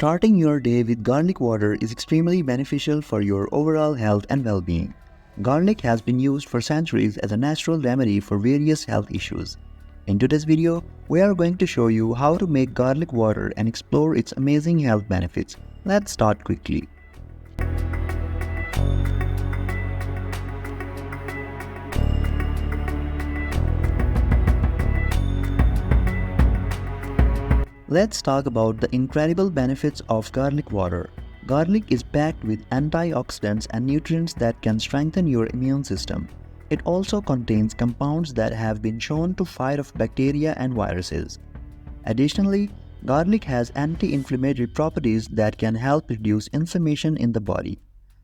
Starting your day with garlic water is extremely beneficial for your overall health and well-being. Garlic has been used for centuries as a natural remedy for various health issues. In today's video, we are going to show you how to make garlic water and explore its amazing health benefits. Let's start quickly. Let's talk about the incredible benefits of garlic water. Garlic is packed with antioxidants and nutrients that can strengthen your immune system. It also contains compounds that have been shown to fight off bacteria and viruses. Additionally, garlic has anti-inflammatory properties that can help reduce inflammation in the body.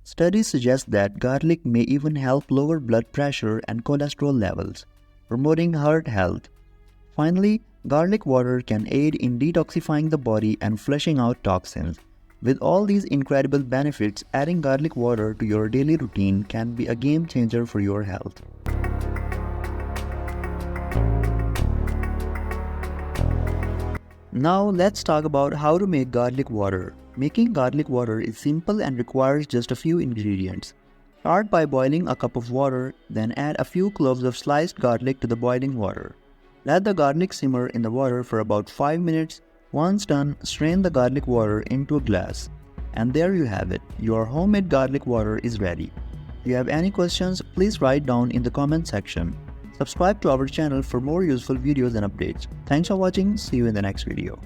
Studies suggest that garlic may even help lower blood pressure and cholesterol levels, promoting heart health. Finally, garlic water can aid in detoxifying the body and flushing out toxins. With all these incredible benefits, adding garlic water to your daily routine can be a game changer for your health. Now let's talk about how to make garlic water. Making garlic water is simple and requires just a few ingredients. Start by boiling a cup of water, then add a few cloves of sliced garlic to the boiling water. Let the garlic simmer in the water for about 5 minutes. Once done, strain the garlic water into a glass. And there you have it, your homemade garlic water is ready. If you have any questions, please write down in the comment section. Subscribe to our channel for more useful videos and updates. Thanks for watching, see you in the next video.